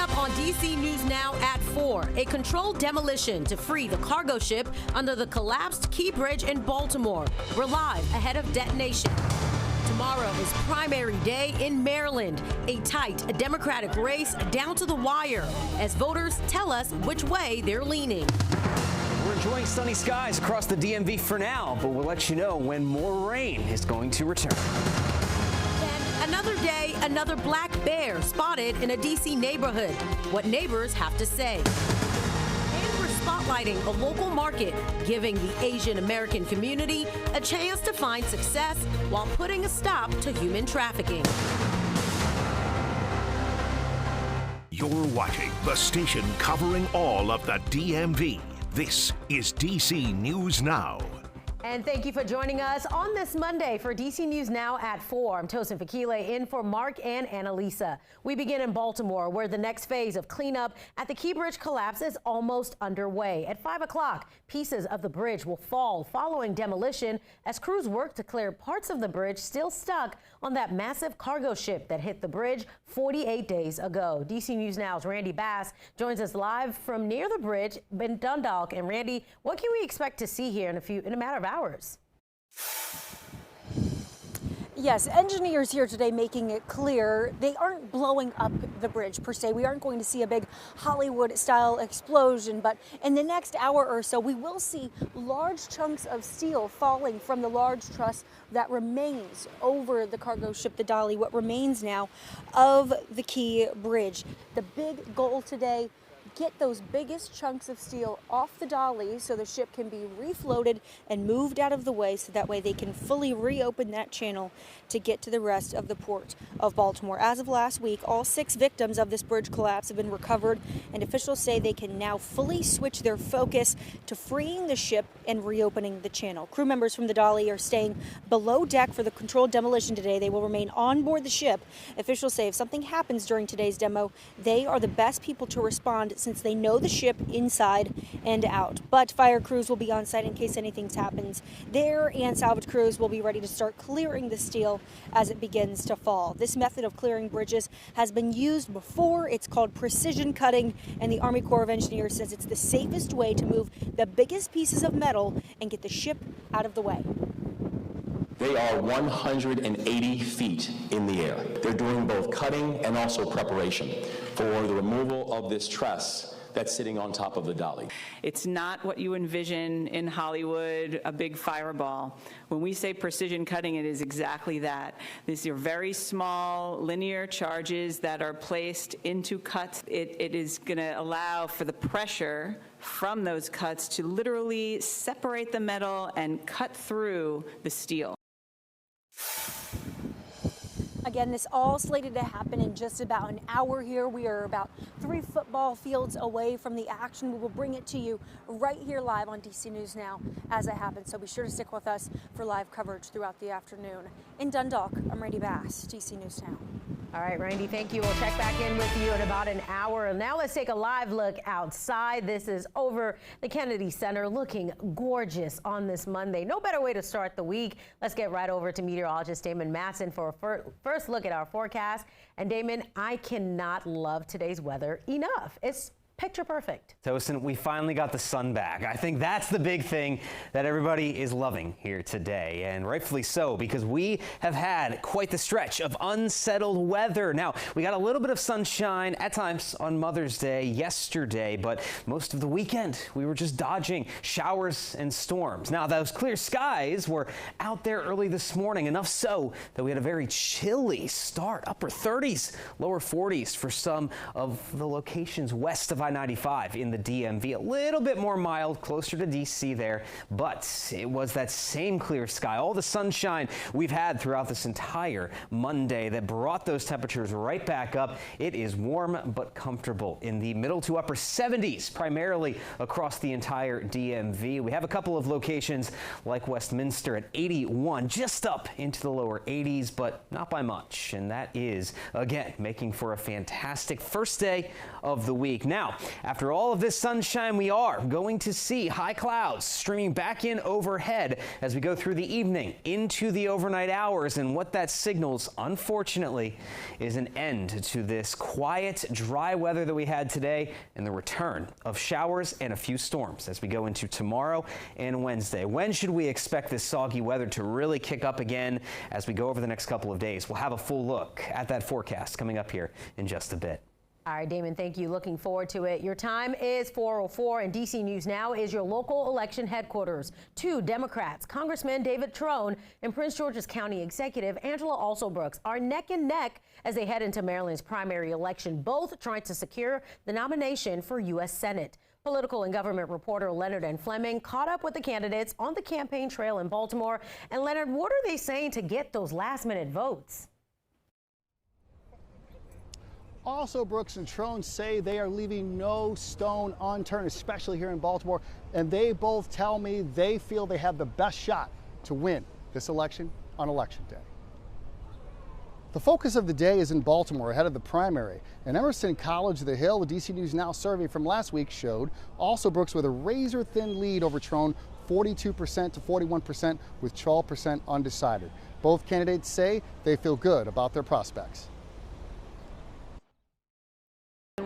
up on DC News Now at 4, a controlled demolition to free the cargo ship under the collapsed Key Bridge in Baltimore. We're live ahead of detonation. Tomorrow is primary day in Maryland, a tight Democratic race down to the wire as voters tell us which way they're leaning. We're enjoying sunny skies across the DMV for now, but we'll let you know when more rain is going to return. Another day, another black bear spotted in a D.C. neighborhood. What neighbors have to say. And we're spotlighting a local market, giving the Asian American community a chance to find success while putting a stop to human trafficking. You're watching the station covering all of the DMV. This is DC News Now. And thank you for joining us on this Monday for DC News Now at 4. I'm Tosin Fakile in for Mark and Annalisa. We begin in Baltimore, where the next phase of cleanup at the Key Bridge collapse is almost underway. At 5 o'clock, pieces of the bridge will fall following demolition as crews work to clear parts of the bridge still stuck on that massive cargo ship that hit the bridge 48 days ago. DC News Now's Randy Bass joins us live from near the bridge in Dundalk. And Randy, what can we expect to see here in a matter of hours? Yes, engineers here today making it clear they aren't blowing up the bridge per se. We aren't going to see a big Hollywood-style explosion, but in the next hour or so, we will see large chunks of steel falling from the large truss that remains over the cargo ship, the Dolly, what remains now of the Key Bridge. The big goal today, get those biggest chunks of steel off the Dolly so the ship can be refloated and moved out of the way so that way they can fully reopen that channel to get to the rest of the port of Baltimore. As of last week, all 6 victims of this bridge collapse have been recovered, and officials say they can now fully switch their focus to freeing the ship and reopening the channel. Crew members from the Dolly are staying below deck for the controlled demolition today. They will remain on board the ship. Officials say if something happens during today's demo, they are the best people to respond since they know the ship inside and out. But fire crews will be on site in case anything happens there, and salvage crews will be ready to start clearing the steel as it begins to fall. This method of clearing bridges has been used before. It's called precision cutting, and the Army Corps of Engineers says it's the safest way to move the biggest pieces of metal and get the ship out of the way. They are 180 feet in the air. They're doing both cutting and also preparation for the removal of this truss that's sitting on top of the Dolly. It's not what you envision in Hollywood, a big fireball. When we say precision cutting, it is exactly that. These are very small linear charges that are placed into cuts. It is going to allow for the pressure from those cuts to literally separate the metal and cut through the steel. Again, this all slated to happen in just about an hour here. We are about 3 football fields away from the action. We will bring it to you right here live on DC News Now as it happens. So be sure to stick with us for live coverage throughout the afternoon. In Dundalk, I'm Randy Bass, DC News Now. All right, Randy, thank you. We'll check back in with you in about an hour. Now let's take a live look outside. This is over the Kennedy Center, looking gorgeous on this Monday. No better way to start the week. Let's get right over to meteorologist Damon Matson for a first look at our forecast. And Damon, I cannot love today's weather enough. It's picture perfect. Tosin, we finally got the sun back. I think that's the big thing that everybody is loving here today, and rightfully so, because we have had quite the stretch of unsettled weather. Now, we got a little bit of sunshine at times on Mother's Day yesterday, but most of the weekend we were just dodging showers and storms. Now, those clear skies were out there early this morning, enough so that we had a very chilly start, upper 30s, lower 40s for some of the locations west of I-95 in the DMV. A little bit more mild, closer to DC there, but it was that same clear sky, all the sunshine we've had throughout this entire Monday that brought those temperatures right back up. It is warm but comfortable in the middle to upper 70s, primarily across the entire DMV. We have a couple of locations like Westminster at 81, just up into the lower 80s, but not by much. And that is, again, making for a fantastic first day of the week. Now, after all of this sunshine, we are going to see high clouds streaming back in overhead as we go through the evening into the overnight hours. And what that signals, unfortunately, is an end to this quiet, dry weather that we had today and the return of showers and a few storms as we go into tomorrow and Wednesday. When should we expect this soggy weather to really kick up again as we go over the next couple of days? We'll have a full look at that forecast coming up here in just a bit. All right, Damon, thank you. Looking forward to it. Your time is 4:04, and DC News Now is your local election headquarters. Two Democrats, Congressman David Trone and Prince George's County Executive Angela Alsobrooks, are neck and neck as they head into Maryland's primary election, both trying to secure the nomination for U.S. Senate. Political and government reporter Leonard and Fleming caught up with the candidates on the campaign trail in Baltimore. And Leonard, what are they saying to get those last-minute votes? Also, Brooks and Trone say they are leaving no stone unturned, especially here in Baltimore. And they both tell me they feel they have the best shot to win this election on Election Day. The focus of the day is in Baltimore ahead of the primary. And Emerson College of the Hill, the DC News Now survey from last week showed Alsobrooks with a razor-thin lead over Trone, 42% to 41%, with 12% undecided. Both candidates say they feel good about their prospects.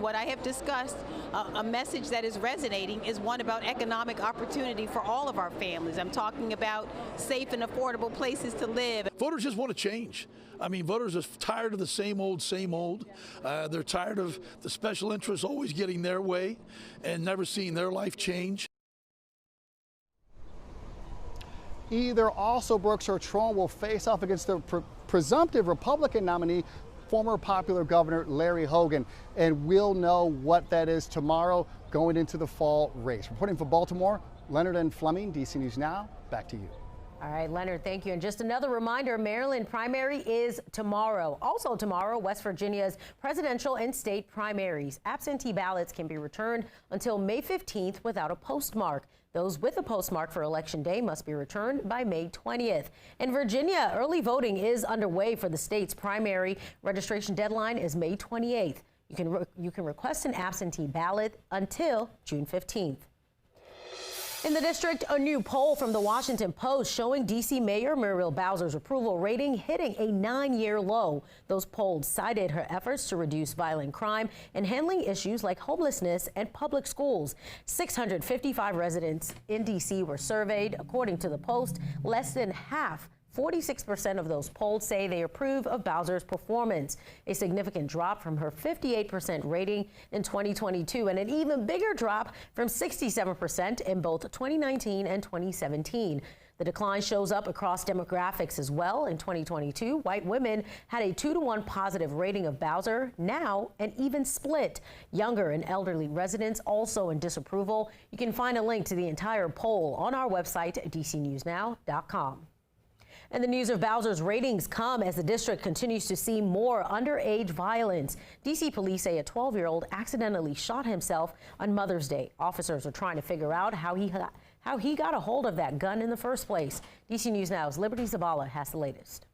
What I have discussed, a message that is resonating is one about economic opportunity for all of our families. I'm talking about safe and affordable places to live. Voters just want to change. I mean, voters are tired of the same old, same old. They're tired of the special interests always getting their way and never seeing their life change. Either Alsobrooks or Trone will face off against the presumptive Republican nominee, former popular Governor Larry Hogan, and we'll know what that is tomorrow going into the fall race. Reporting for Baltimore, Leonard and Fleming, DC News Now, back to you. All right, Leonard, thank you. And just another reminder, Maryland primary is tomorrow. Also tomorrow, West Virginia's presidential and state primaries. Absentee ballots can be returned until May 15th without a postmark. Those with a postmark for Election Day must be returned by May 20th. In Virginia, early voting is underway for the state's primary. Registration deadline is May 28th. You can request an absentee ballot until June 15th. In the district, a new poll from the Washington Post showing D.C. Mayor Muriel Bowser's approval rating hitting a 9-year low. Those polls cited her efforts to reduce violent crime and handling issues like homelessness and public schools. 655 residents in D.C. were surveyed. According to the Post, less than half, 46% of those polled say they approve of Bowser's performance, a significant drop from her 58% rating in 2022 and an even bigger drop from 67% in both 2019 and 2017. The decline shows up across demographics as well. In 2022, white women had a 2-to-1 positive rating of Bowser. Now, an even split. Younger and elderly residents also in disapproval. You can find a link to the entire poll on our website, dcnewsnow.com. And the news of Bowser's ratings come as the district continues to see more underage violence. D.C. police say a 12-year-old accidentally shot himself on Mother's Day. Officers are trying to figure out how he got a hold of that gun in the first place. D.C. News Now's Liberty Zabala has the latest.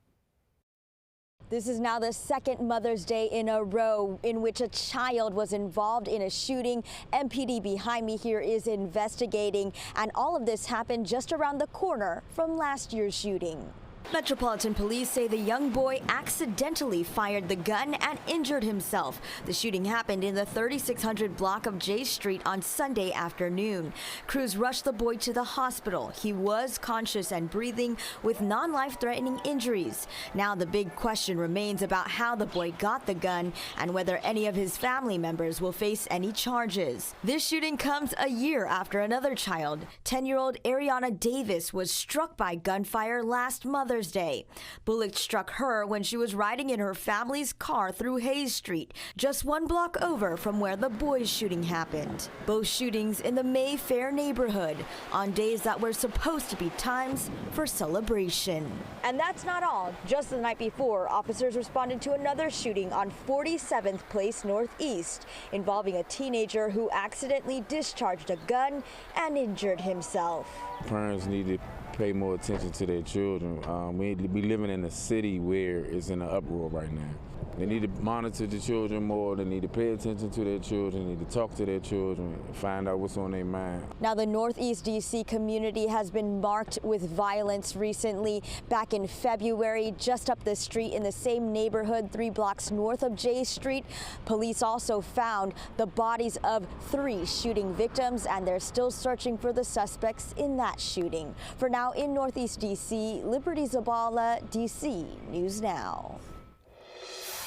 This is now the second Mother's Day in a row in which a child was involved in a shooting. MPD behind me here is investigating, and all of this happened just around the corner from last year's shooting. Metropolitan Police say the young boy accidentally fired the gun and injured himself. The shooting happened in the 3600 block of J Street on Sunday afternoon. Crews rushed the boy to the hospital. He was conscious and breathing with non-life-threatening injuries. Now the big question remains about how the boy got the gun and whether any of his family members will face any charges. This shooting comes a year after another child, 10-year-old Ariana Davis, was struck by gunfire last Mother's Day. Bullets struck her when she was riding in her family's car through Hayes Street, just 1 block over from where the boys' shooting happened. Both shootings in the Mayfair neighborhood on days that were supposed to be times for celebration. And that's not all. Just the night before, officers responded to another shooting on 47th Place Northeast involving a teenager who accidentally discharged a gun and injured himself. Parents need to pay more attention to their children. We living in a city where it's in an uproar right now. They need to monitor the children more. They need to pay attention to their children. They need to talk to their children and find out what's on their mind. Now, the Northeast DC community has been marked with violence recently. Back in February, just up the street in the same neighborhood, 3 blocks north of J Street, police also found the bodies of 3 shooting victims, and they're still searching for the suspects in that shooting. For now, in Northeast DC, Liberty Zabala, DC News Now.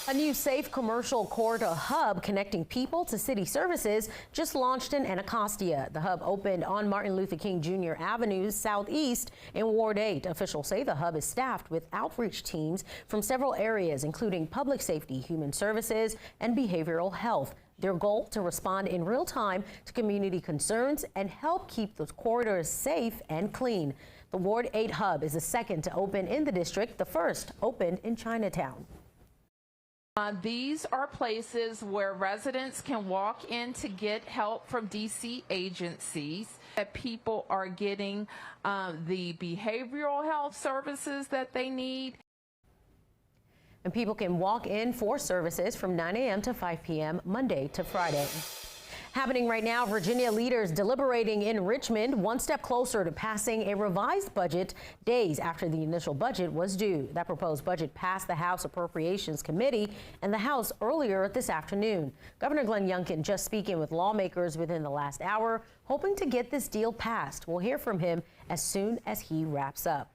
A new safe commercial corridor hub connecting people to city services just launched in Anacostia. The hub opened on Martin Luther King Jr. Avenue Southeast in Ward 8. Officials say the hub is staffed with outreach teams from several areas, including public safety, human services, and behavioral health. Their goal to respond in real time to community concerns and help keep those corridors safe and clean. The Ward 8 hub is the second to open in the district. The first opened in Chinatown. These are places where residents can walk in to get help from DC agencies, that people are getting the behavioral health services that they need. And people can walk in for services from 9 a.m. to 5 p.m. Monday to Friday. Happening right now, Virginia leaders deliberating in Richmond, one step closer to passing a revised budget days after the initial budget was due. That proposed budget passed the House Appropriations Committee and the House earlier this afternoon. Governor Glenn Youngkin just speaking with lawmakers within the last hour, hoping to get this deal passed. We'll hear from him as soon as he wraps up.